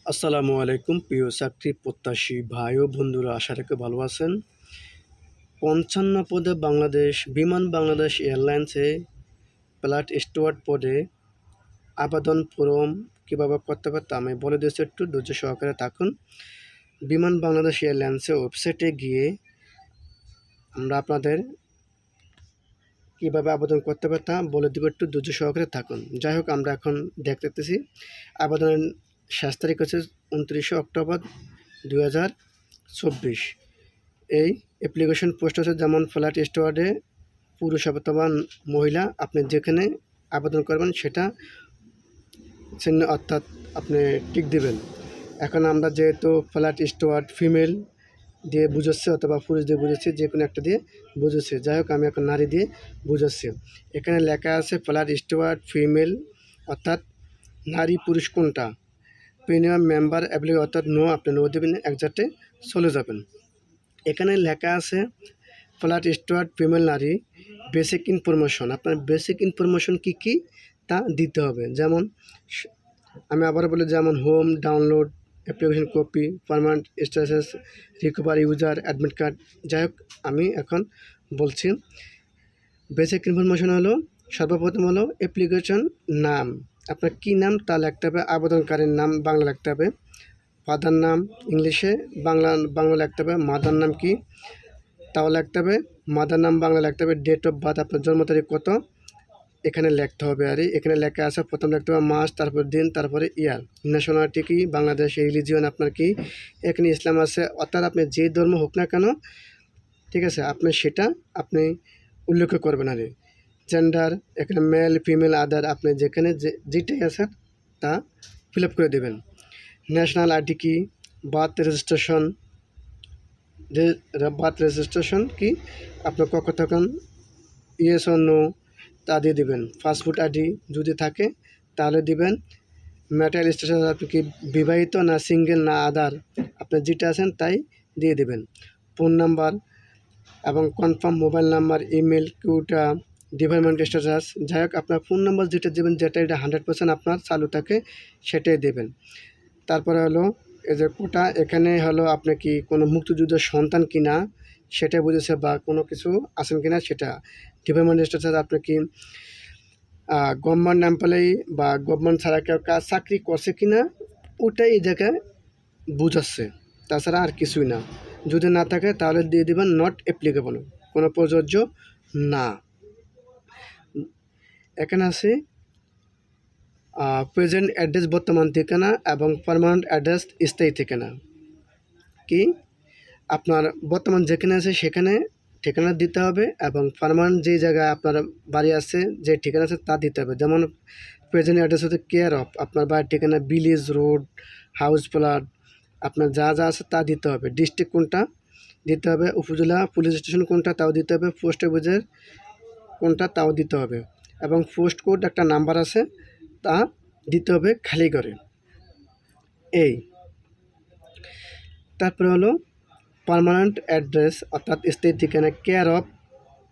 আসসালামু আলাইকুম প্রিয় চাকরি প্রত্যাশী ভাই ও বন্ধুরা, আশা রাখি ভালো আছেন। ৫৫ পদে বাংলাদেশ এয়ারলাইন্সে ফ্লাইট স্টুয়ার্ড পদে আবেদন ফর্ম কীভাবে করতে হবে তা আমি বলে দিয়েছি, একটু ধৈর্য সহকারে থাকুন। বাংলাদেশ এয়ারলাইন্সের ওয়েবসাইটে গিয়ে আমরা আপনাদের কীভাবে আবেদন করতে হবে তা বলে দেবো, একটু ধৈর্য সহকারে থাকুন। যাই হোক, আমরা এখন দেখতেছি আবেদনের শেষ তারিখ হচ্ছে 29 অক্টোবর 2024। এই অ্যাপ্লিকেশন পোস্ট আছে, যেমন ফ্লাইট স্টুয়ার্ডে পুরুষ অথবা মহিলা, আপনি যেখানে আবেদন করবেন সেটা চিহ্ন অর্থাৎ আপনি টিক দিবেন। এখন আমরা যেহেতু ফ্লাইট স্টুয়ার্ড ফিমেল দিয়ে বুঝাচ্ছি অথবা পুরুষ দিয়ে বুঝাচ্ছি, যে কোনো একটা দিয়ে বুঝাচ্ছি। যাই হোক, আমি এখন নারী দিয়ে বুঝাচ্ছি। এখানে লেখা আছে ফ্লাইট স্টুয়ার্ড ফিমেল, অর্থাৎ নারী পুরুষ কোনটা, প্রিমিয়াম মেম্বার অ্যাপ্লিক অর্থাৎ নো, আপনি নো দেবেন, একজাটে চলে যাবেন। এখানে লেখা আছে ফ্লাইট স্টুয়ার্ড ফিমেল নারী বেসিক ইনফরমেশন, আপনার বেসিক ইনফরমেশন কী কী তা দিতে হবে। যেমন আমি আবার বলি, যেমন home download, application copy, permanent status, recover user admit card. যাই হোক, আমি এখন বলছি। বেসিক ইনফরমেশন হলো, সর্বপ্রথম হলো অ্যাপ্লিকেশন নাম, আপনার কী নাম তা লিখতে হবে। আবেদনকারীর নাম বাংলা লিখতে হবে, ফাদার নাম ইংলিশে, বাংলা লিখতে হবে। মাদার নাম কি তাও লিখতে হবে, মাদার নাম বাংলা লিখতে হবে। ডেট অফ বার্থ, আপনার জন্ম তারিখ কত এখানে লিখতে হবে। আর এখানে লেখা আছে, প্রথম লিখতে হবে মাস, তারপর দিন, তারপরে ইয়ার। ন্যাশনালিটি কি, বাংলাদেশ। রিলিজিয়ন আপনার কি, এখানে ইসলাম আছে, অর্থাৎ আপনি যে ধর্ম হোক না কেন, ঠিক আছে, আপনি সেটা উল্লেখ করবেন। আর জেন্ডার, এখানে মেল ফিমেল আদার, আপনি যেখানে যেটাই আছে তা ফিল আপ করে দেবেন। ন্যাশনাল আইডি কি, বার্থ রেজিস্ট্রেশন কি, আপনার কখন তখন ইয়েস ও নো তা দিয়ে দেবেন। পাসপোর্ট আইডি যদি থাকে তাহলে দিবেন। ম্যারিটাল স্ট্যাটাস, আপনি কি বিবাহিত না সিঙ্গেল না আদার, আপনি যেটা আছেন তাই দিয়ে দেবেন। ফোন নাম্বার এবং কনফার্ম মোবাইল নাম্বার, ইমেল, কিউটা, ডিপার্টমেন্ট স্ট্যাটাস। যাই হোক, আপনার ফোন নাম্বার যেটা দেবেন, যেটা এটা 100% আপনার চালু থাকে সেটাই দেবেন। তারপরে হলো এই যে কোটা, এখানে হলো আপনি কি কোনো মুক্তিযুদ্ধের সন্তান কিনা সেটা বুঝেছে, বা কোনো কিছু আছেন কিনা সেটা। ডিপার্টমেন্ট স্ট্যাটাস, আপনি কি গভর্নমেন্ট এমপ্লয়ি বা গভর্নমেন্ট ছাড়া কেউ চাকরি করছে কিনা, ওটাই এই জায়গায় বুঝাচ্ছে, তাছাড়া আর কিছুই না। যদি না থাকে তাহলে দিয়ে দেবেন নট অ্যাপ্লিকেবল, কোনো প্রযোজ্য না। এখানে আছে প্রেজেন্ট অ্যাড্রেস, বর্তমান ঠিকানা, এবং পার্মানেন্ট অ্যাড্রেস, স্থায়ী ঠিকানা। কি, আপনার বর্তমান যেখানে আছে সেখানে ঠিকানা দিতে হবে, এবং পার্মানেন্ট যে জায়গায় আপনার বাড়ি আছে, যে ঠিকানা আছে তা দিতে হবে। যেমন প্রেজেন্ট অ্যাড্রেস হচ্ছে কেয়ার অফ, আপনার বাড়ির ঠিকানা, ভিলেজ, রোড, হাউস প্লট, আপনার যা যা আছে তা দিতে হবে। ডিস্ট্রিক্ট কোনটা দিতে হবে, উপজেলা পুলিশ স্টেশন কোনটা তাও দিতে হবে, পোস্ট অফিসের কোনটা তাও দিতে হবে, এবং পোস্ট কোড একটা নাম্বার আছে তা দিতে হবে খালি করে। এই তারপরে হলো পার্মানেন্ট অ্যাড্রেস, অর্থাৎ স্থায়ী ঠিকানা, কেয়ার অফ,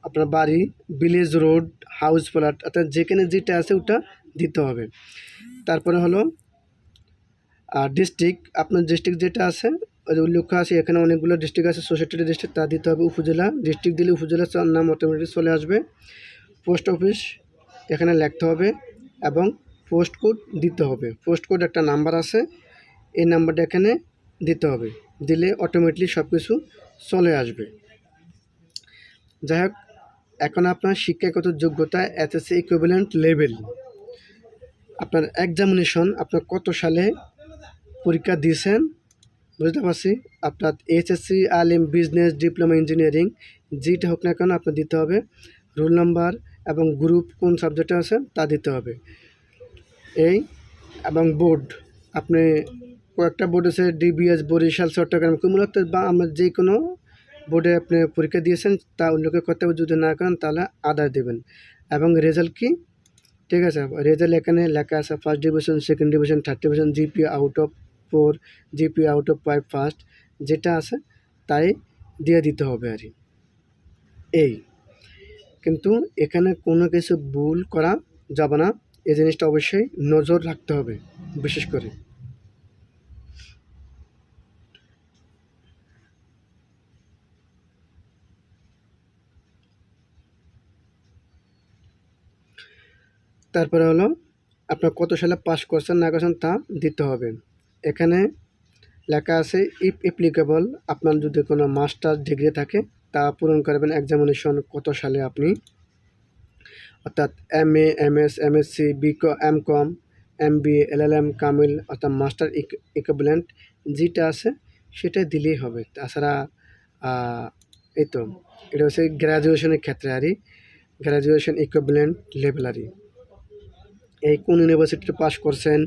আপনার বাড়ি, ভিলেজ, রোড, হাউস প্লট, অর্থাৎ যেখানে যেটা আছে ওটা দিতে হবে। তারপরে হলো ডিস্ট্রিক্ট, আপনার ডিস্ট্রিক্ট যেটা আছে উল্লেখ আছে, এখানে অনেকগুলো ডিস্ট্রিক্ট আছে, 64টি ডিস্ট্রিক্ট, তা দিতে হবে। উপজেলা, ডিস্ট্রিক্ট দিলে উপজেলার নাম অটোমেটিক চলে আসবে। পোস্ট অফিস এখানে লিখতে হবে, এবং পোস্ট কোড দিতে হবে। পোস্ট কোড একটা নাম্বার আছে, এই নাম্বারটা এখানে দিতে হবে, দিলে অটোমেটিকলি সব কিছু চলে আসবে। যাই হোক, এখন আপনার শিক্ষাগত যোগ্যতা এসএসসি ইকুইভ্যালেন্ট লেভেল, আপনার এক্সামিনেশন, আপনার কত সালে পরীক্ষা দিয়েছেন বুঝতে পারছি। আপনার এইচএসসি, আলিম, বিজনেস, ডিপ্লোমা, ইঞ্জিনিয়ারিং, যেটা হোক না কেন আপনার দিতে হবে। রোল নাম্বার এবং গ্রুপ কোন সাবজেক্টে আছে তা দিতে হবে। এই এবং বোর্ড, আপনি কয়েকটা বোর্ড আছে, ডিবিএস, বরিশাল, চট্টগ্রাম, মূলত বা আমরা যে কোনো বোর্ডে আপনি পরীক্ষা দিয়েছেন তা উল্লেখ করতে হবে। যদি না করেন তাহলে আদার দেবেন। এবং রেজাল্ট কি, ঠিক আছে, রেজাল্ট এখানে লেখা আছে, first division, second division, third division, GP out of 4, GP out of 5 first, যেটা আছে তাই দিয়ে দিতে হবে। আর এই কিন্তু এখানে কোনো কিছু ভুল করা যাবে না, এই জিনিসটা অবশ্যই নজর রাখতে হবে বিশেষ করে। তারপরে হলো আপনার কত সালে পাস করছেন না করছেন তা দিতে হবে। এখানে লেখা আছে ইফ অ্যাপ্লিকেবল, আপনার যদি কোনো মাস্টার ডিগ্রি থাকে তা পূরণ করবেন এক্সামিনেশন কত সালে আপনি, অর্থাৎ MA, MS, MSc, MCom, MBA, LLM, Kamil অর্থাৎ মাস্টার ইকুইভ্যালেন্ট যেটা আছে সেটা দিলেই হবে। তাছাড়া এই তো এটা হচ্ছে গ্র্যাজুয়েশনের ক্ষেত্রে আরই, গ্র্যাজুয়েশন ইকুইভ্যালেন্ট লেভেল আরই। এই কোন ইউনিভার্সিটিতে পাস করছেন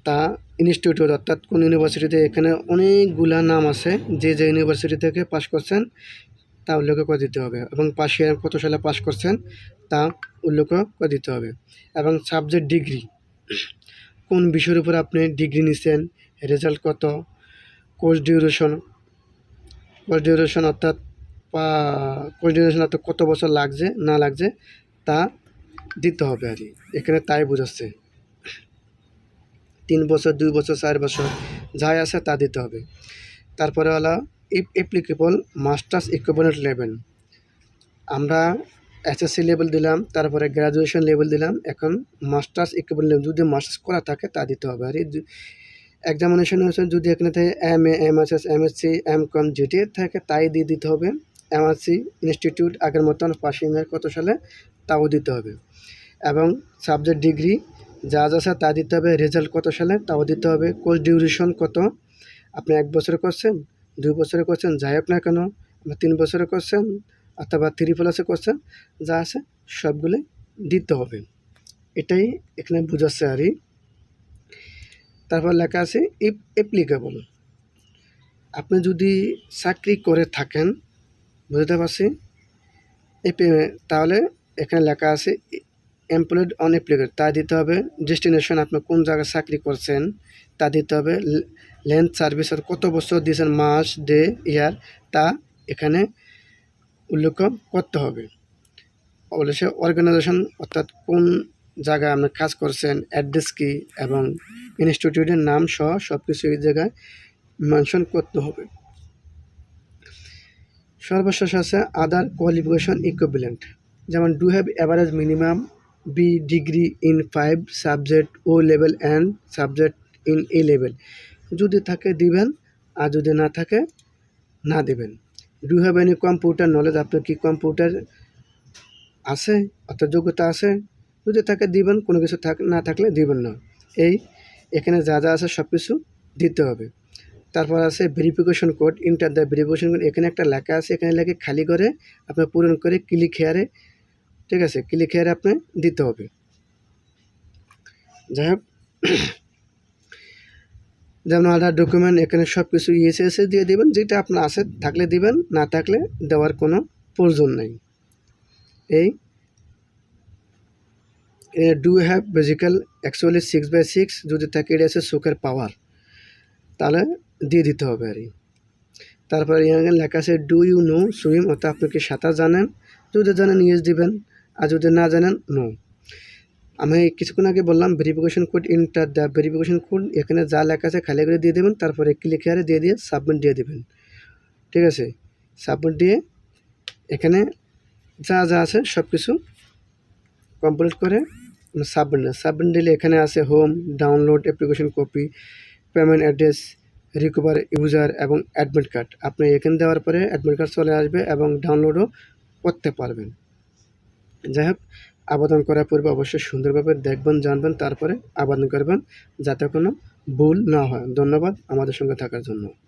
তা ইনস্টিটিউট, অর্থাৎ কোন ইউনিভার্সিটিতে, এখানে অনেকগুলা নাম আছে, যে যে ইউনিভার্সিটি থেকে পাস করছেন তা উল্লেখ করে দিতে হবে, এবং পাশে কত সালে পাস করছেন তা উল্লেখ করে দিতে হবে। এবং সাবজেক্ট ডিগ্রি, কোন বিষয়ের উপর আপনি ডিগ্রি নিচ্ছেন, রেজাল্ট কত, কোর্স ডিউরেশন অর্থাৎ কত বছর লাগছে না লাগছে তা দিতে হবে আর কি। এখানে তাই বোঝাচ্ছে 3 বছর, 2 বছর, 4 বছর যাই আছে তা দিতে হবে। তারপরে হলো if applicable masters equivalent level, আমরা SSC লেভেল দিলাম, তারপরে গ্র্যাজুয়েশন লেভেল দিলাম, এখন মাস্টার্স ইকুইভ্যালেন্ট লেভেল যদি মাস্টার্স করা থাকে তা দিতে হবে। আর এক্সামিনেশন হচ্ছে যদি এখানে থাকে MA, MSc, MSc, MCom যেটি থাকে তাই দিয়ে দিতে হবে। MSc ইনস্টিটিউট আগের মতন পাসিং এর কত সালে তাও দিতে হবে, এবং সাবজেক্ট ডিগ্রি যা যা আছে তা দিতে হবে, রেজাল্ট কত সালে তাও দিতে হবে, কোর্স ডিউরেশন কত, আপনি 1 বছরে করছেন, 2 বছরে করছেন, যাই হোক না কেন, 3 বছরে করছেন অথবা 3+ করছেন, যা আছে সবগুলো দিতে হবে। এটাই এখানে বোঝাচ্ছে আরই। তারপর লেখা আছে ইফ অ্যাপ্লিকেবল, আপনি যদি চাকরি করে থাকেন, বুঝতে পারছি, তাহলে এখানে লেখা আছে এমপ্লয়েড অন অ্যাপ্লিকেবল তা দিতে হবে, ডেস্টিনেশন আপনি কোন জায়গায় চাকরি করছেন তা দিতে হবে, লেন্থ সার্ভিস আর কত বছর দিয়েছেন, মাস, ডে, ইয়ার তা এখানে উল্লেখ করতে হবে। অবশ্যই অর্গানাইজেশন অর্থাৎ কোন জায়গায় আপনি কাজ করছেন, অ্যাড্রেস কী এবং ইনস্টিটিউটের নাম সহ সব কিছু এই জায়গায় মেনশন করতে হবে। সর্বশেষ আছে আদার কোয়ালিফিকেশন ইকুইভ্যালেন্ট, যেমন do have average minimum B degree in 5 subject O level and subject in A level, যদি থাকে দিবেন, আর যদি না থাকে না দেবেন। Do have any computer knowledge, আপনার কি কম্পিউটার আছে অর্থাৎ যোগ্যতা আছে, যদি থাকে দিবেন, কোনো কিছু না থাকলে দিবেন না। এখানে যা যা আছে সব কিছু দিতে হবে। তারপর আছে verification code, enter the verification code, এখানে একটা লেখা আছে, এখানে লেখে খালি করে আপনার পূরণ করে ক্লিক হেয়ারে, ঠিক আছে, ক্লিক হেয়ারে আপনি দিতে হবে। যাই হোক, যেমন আধার ডকুমেন্ট, এখানে সব কিছু এসে দিয়ে দেবেন, যেটা আপনার আছে থাকলে দিবেন, না থাকলে দেওয়ার কোনো প্রয়োজন নেই। ডু হ্যাভ বেসিক্যাল অ্যাকচুয়ালি 6/6, যদি থাকে এটা আছে শোকের পাওয়ার, তাহলে দিয়ে দিতে হবে আর কি। তারপরে এখানে লেখা আছে ডু ইউ নো সুইম, অর্থাৎ আপনি কি সাঁতার জানেন, যদি জানেন ইয়েস দিবেন, আর যদি না জানেন নো। আমি কিছুক্ষণ আগে বললাম verification code, enter the verification code, এখানে যা লেখা আছে খালি করে দিয়ে দেবেন, তারপরে ক্লিক হেয়ারে দিয়ে সাবমিট দিয়ে দেবেন, ঠিক আছে। সাবমিট দিয়ে এখানে যা যা আছে সব কিছু কমপ্লিট করে সাবমিট দিলে এখানে আছে home, download application copy, payment address, recover user এবং অ্যাডমিট কার্ড। আপনি এখানে দেওয়ার পরে অ্যাডমিট কার্ড চলে আসবে এবং ডাউনলোডও করতে পারবেন। যাই হোক, আবেদন করার পূর্বে অবশ্যই সুন্দরভাবে দেখবেন, জানবেন, তারপরে আবেদন করবেন যাতে কোনো ভুল না হয়। ধন্যবাদ আমাদের সঙ্গে থাকার জন্য।